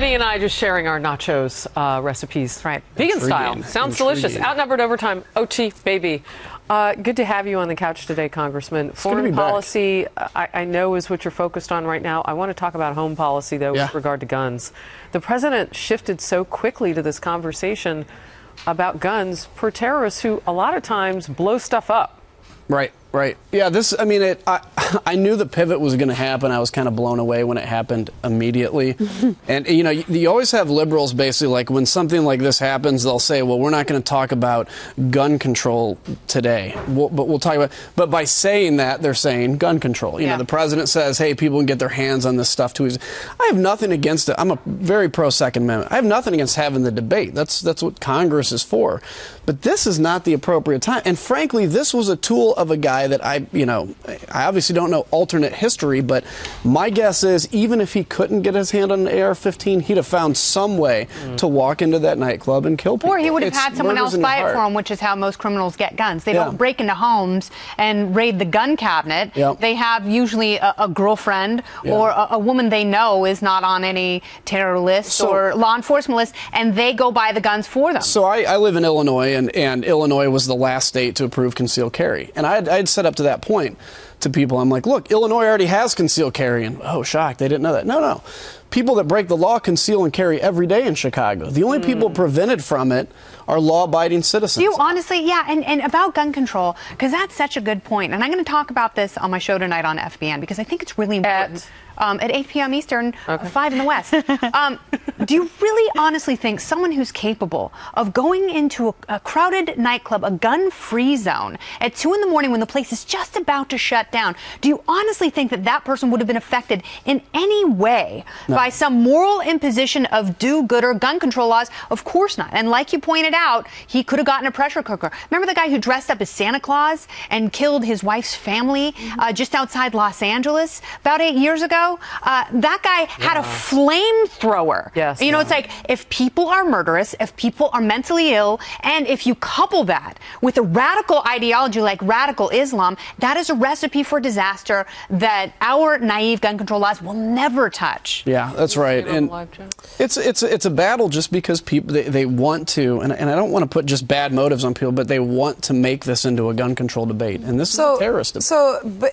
Kennedy and I just sharing our nachos recipes. Right. Vegan style. Sounds delicious. Outnumbered overtime. OT, baby. Good to have you on the couch today, Congressman. Foreign policy, I know, is what you're focused on right now. I want to talk about home policy, though, with regard to guns. The president shifted so quickly to this conversation about guns per terrorists who a lot of times blow stuff up. Right. Yeah, I knew the pivot was going to happen. I was kind of blown away when it happened immediately. And, you always have liberals basically, like, when something like this happens, they'll say, well, we're not going to talk about gun control today. But we'll talk about, but by saying that, they're saying gun control. You know, the president says, hey, people can get their hands on this stuff too. I have nothing against it. I'm a very pro-Second Amendment. I have nothing against having the debate. That's what Congress is for. But this is not the appropriate time. And frankly, this was a tool of a guy that I obviously don't know alternate history, but my guess is even if he couldn't get his hand on an AR-15, he'd have found some way to walk into that nightclub and kill people. Or he would have had someone else buy it for him, which is how most criminals get guns. They don't break into homes and raid the gun cabinet. They have usually a girlfriend or a woman they know is not on any terror list or law enforcement list, and they go buy the guns for them. So I live in Illinois, and Illinois was the last state to approve concealed carry. And I'd set up to that point to people. I'm like, look, Illinois already has concealed carry. And, oh, shocked, they didn't know that. No. People that break the law conceal and carry every day in Chicago. The only people prevented from it are law-abiding citizens. Do you honestly, and about gun control, because that's such a good point. And I'm going to talk about this on my show tonight on FBN, because I think it's really important. At 8 p.m. Eastern, 5 in the West. Do you really honestly think someone who's capable of going into a crowded nightclub, a gun-free zone, at 2 in the morning when the place is just about to shut down, do you honestly think that that person would have been affected in any way by some moral imposition of do-gooder gun control laws? Of course not. And like you pointed out, he could have gotten a pressure cooker. Remember the guy who dressed up as Santa Claus and killed his wife's family just outside Los Angeles about 8 years ago? That guy had a flamethrower. It's like, if people are murderous, if people are mentally ill, and if you couple that with a radical ideology like radical Islam, that is a recipe for disaster that our naive gun control laws will never touch. Yeah, that's right. And it's a battle just because people, they want to, and I don't want to put just bad motives on people, but they want to make this into a gun control debate. And this is a terrorist debate.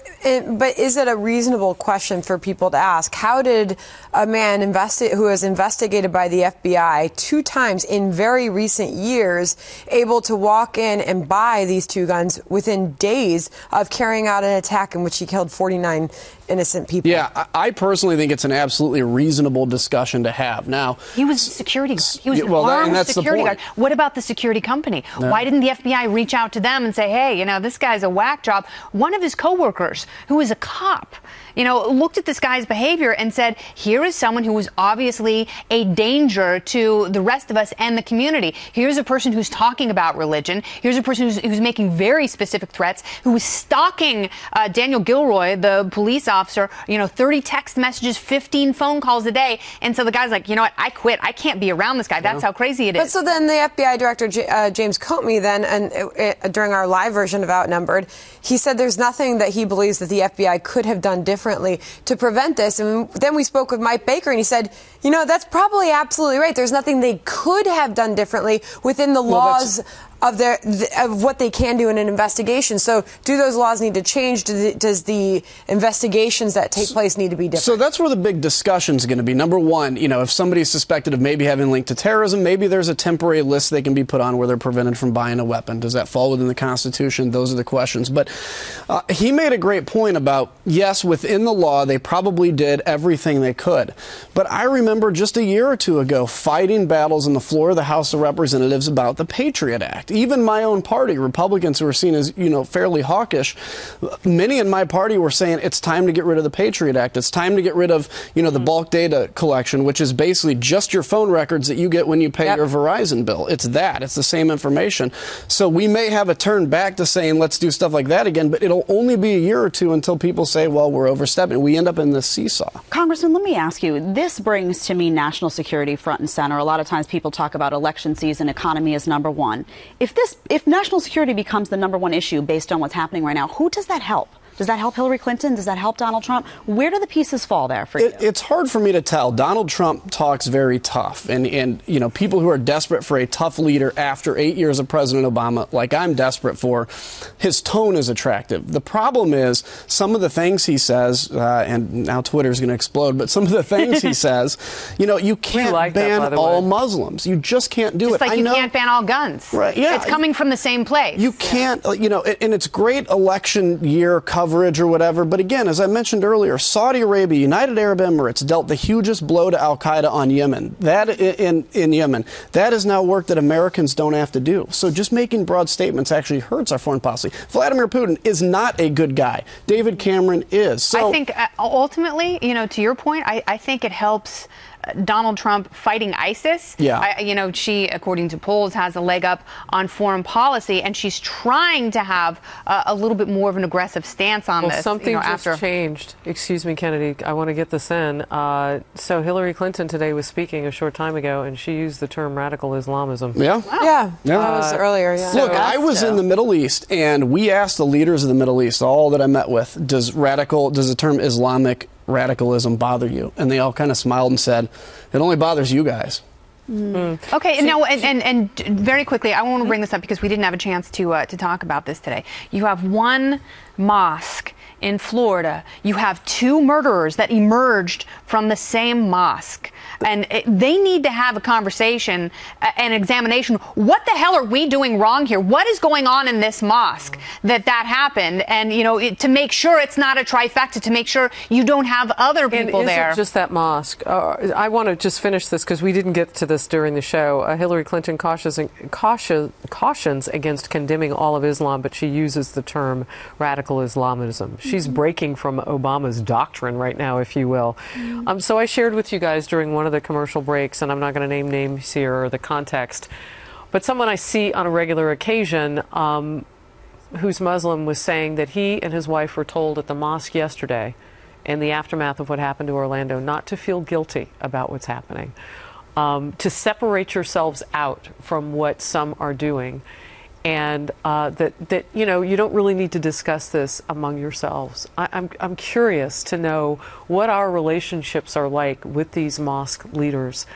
But is it a reasonable question for people to ask? How did a man who was investigated by the FBI 2 times in very recent years able to walk in and buy these 2 guns within days of carrying out an attack in which he killed 49 innocent people? Yeah, I personally think it's an absolutely reasonable discussion to have. Now, he was a security guard. He was an armed security guard. What about the security company? Why didn't the FBI reach out to them and say, hey, this guy's a whack job? One of his coworkers, who is a cop, looked at this guy's behavior and said, here is someone who was obviously a danger to the rest of us and the community. Here's a person who's talking about religion. Here's a person who's making very specific threats, who was stalking Daniel Gilroy, the police officer, 30 text messages, 15 phone calls a day. And so the guy's like, you know what, I quit. I can't be around this guy. That's how crazy it is. But so then the FBI director, James Comey, during our live version of Outnumbered, he said there's nothing that he believes that the FBI could have done differently to prevent this. And then we spoke with Mike Baker, and he said, that's probably absolutely right. There's nothing they could have done differently within the laws of what they can do in an investigation. So do those laws need to change? Does the investigations that take place need to be different? So that's where the big discussion is going to be. Number one, if somebody's suspected of maybe having linked to terrorism, maybe there's a temporary list they can be put on where they're prevented from buying a weapon. Does that fall within the Constitution? Those are the questions. But he made a great point about, yes, within the law, they probably did everything they could. But I remember just a year or 2 ago fighting battles on the floor of the House of Representatives about the Patriot Act. Even my own party, Republicans who are seen as, fairly hawkish, many in my party were saying it's time to get rid of the Patriot Act. It's time to get rid of, the bulk data collection, which is basically just your phone records that you get when you pay your Verizon bill. It's the same information. So we may have a turn back to saying let's do stuff like that again, but it'll only be a year or 2 until people say, well, we're overstepping. We end up in this seesaw. Congressman, let me ask you, this brings to me national security front and center. A lot of times people talk about election season, economy as number 1. If national security becomes the number 1 issue based on what's happening right now, who does that help? Does that help Hillary Clinton? Does that help Donald Trump? Where do the pieces fall there for you? It's hard for me to tell. Donald Trump talks very tough, and you know, people who are desperate for a tough leader after 8 years of President Obama, like I'm desperate for, his tone is attractive. The problem is some of the things he says, and now Twitter's going to explode, but some of the things he says, you know, you can't ban all Muslims. You just can't do it. Just like you can't ban all guns. Right, yeah. It's coming from the same place. You can't, you know, and it's great election year coverage or whatever, but again, as I mentioned earlier, Saudi Arabia, United Arab Emirates dealt the hugest blow to al-Qaeda on Yemen. That in Yemen, that is now work that Americans don't have to do. So just making broad statements actually hurts our foreign policy. Vladimir Putin is not a good guy. David Cameron is. So I think ultimately, you know, to your point, I think it helps Donald Trump fighting ISIS. Yeah. You know, she, according to polls, has a leg up on foreign policy, and she's trying to have a little bit more of an aggressive stance on this. Something just changed. Excuse me, Kennedy. I want to get this in. So Hillary Clinton today was speaking a short time ago, and she used the term radical Islamism. Yeah. Wow. Yeah. That was earlier. Yeah. Look, I was in the Middle East, and we asked the leaders of the Middle East, all that I met with, does the term Islamic radicalism bother you? And they all kind of smiled and said, it only bothers you guys. Okay, now, and very quickly, I want to bring this up because we didn't have a chance to talk about this today. You have one mosque in Florida. You have two murderers that emerged from the same mosque. And they need to have a conversation, an examination. What the hell are we doing wrong here? What is going on in this mosque that happened? And, you know, to make sure it's not a trifecta, to make sure you don't have other people and there. Isn't just that mosque. I want to just finish this because we didn't get to this during the show. Hillary Clinton cautions against condemning all of Islam, but she uses the term radical Islamism. She's breaking from Obama's doctrine right now, if you will. So I shared with you guys during one of the commercial breaks, and I'm not going to name names here or the context, but someone I see on a regular occasion who's Muslim was saying that he and his wife were told at the mosque yesterday, in the aftermath of what happened to Orlando, not to feel guilty about what's happening, to separate yourselves out from what some are doing, and that you know, you don't really need to discuss this among yourselves. I'm curious to know what our relationships are like with these mosque leaders,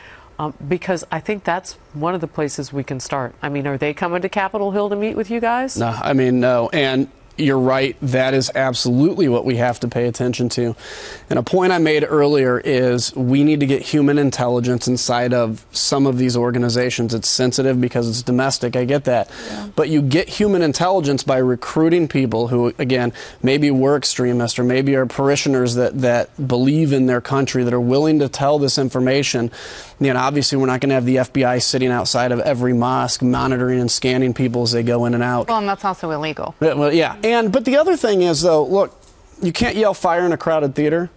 because I think that's one of the places we can start. I mean, are they coming to Capitol Hill to meet with you guys? No, I mean, no. And you're right. That is absolutely what we have to pay attention to. And a point I made earlier is we need to get human intelligence inside of some of these organizations. It's sensitive because it's domestic. I get that. Yeah. But you get human intelligence by recruiting people who, again, maybe were extremists or maybe are parishioners that believe in their country, that are willing to tell this information. You know, obviously, we're not going to have the FBI sitting outside of every mosque monitoring and scanning people as they go in and out. Well, and that's also illegal. Well, yeah. But the other thing is, though, look, you can't yell fire in a crowded theater.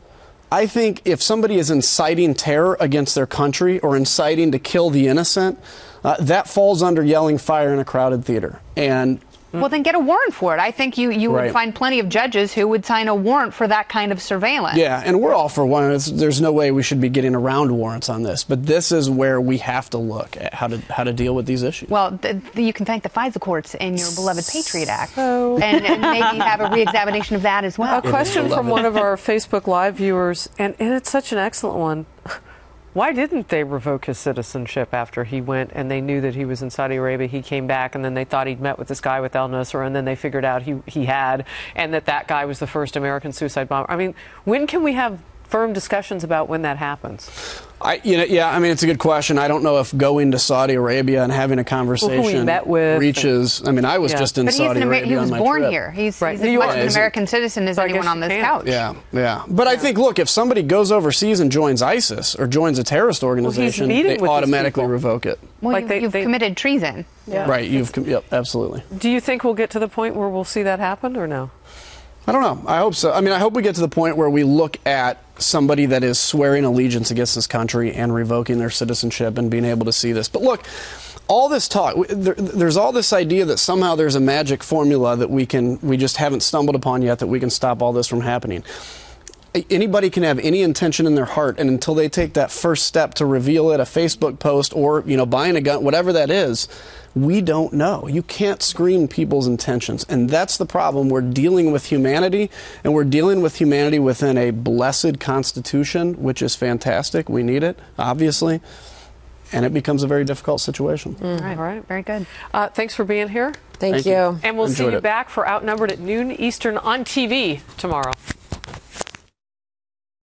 I think if somebody is inciting terror against their country or inciting to kill the innocent, that falls under yelling fire in a crowded theater. And well, then get a warrant for it. I think you Right. would find plenty of judges who would sign a warrant for that kind of surveillance. yeah, and we're all for one. There's no way we should be getting around warrants on this. But this is where we have to look at how to deal with these issues. Well, you can thank the FISA courts in your beloved Patriot Act, and maybe have a reexamination of that as well. A question from one of our Facebook Live viewers, and it's such an excellent one. Why didn't they revoke his citizenship after he went and they knew that he was in Saudi Arabia? He came back and then they thought he'd met with this guy with Al-Nusra, and then they figured out he had, and that guy was the first American suicide bomber. I mean, when can we have firm discussions about when that happens? Yeah, I mean, it's a good question. I don't know if going to Saudi Arabia and having a conversation who we met with reaches. I mean, I was just in Saudi Arabia. He was on my born trip. here. He's Right. as much an American citizen as anyone on this couch. Yeah. But I think, look, if somebody goes overseas and joins ISIS or joins a terrorist organization, they automatically revoke it. Well, Like you've committed treason. Yeah. Right. Yep, absolutely. Do you think we'll get to the point where we'll see that happen or no? I don't know. I hope so. I mean, I hope we get to the point where we look at somebody that is swearing allegiance against this country and revoking their citizenship and being able to see this. But look, all this talk, there's all this idea that somehow there's a magic formula that we just haven't stumbled upon yet that we can stop all this from happening. anybody can have any intention in their heart, and until they take that first step to reveal it, a Facebook post or, buying a gun, whatever that is, we don't know. You can't screen people's intentions, and that's the problem. We're dealing with humanity, and we're dealing with humanity within a blessed Constitution, which is fantastic. We need it, obviously, and it becomes a very difficult situation. All right, very good. Thanks for being here. Thank you. And we'll see you Enjoyed it. back for Outnumbered at noon Eastern on TV tomorrow.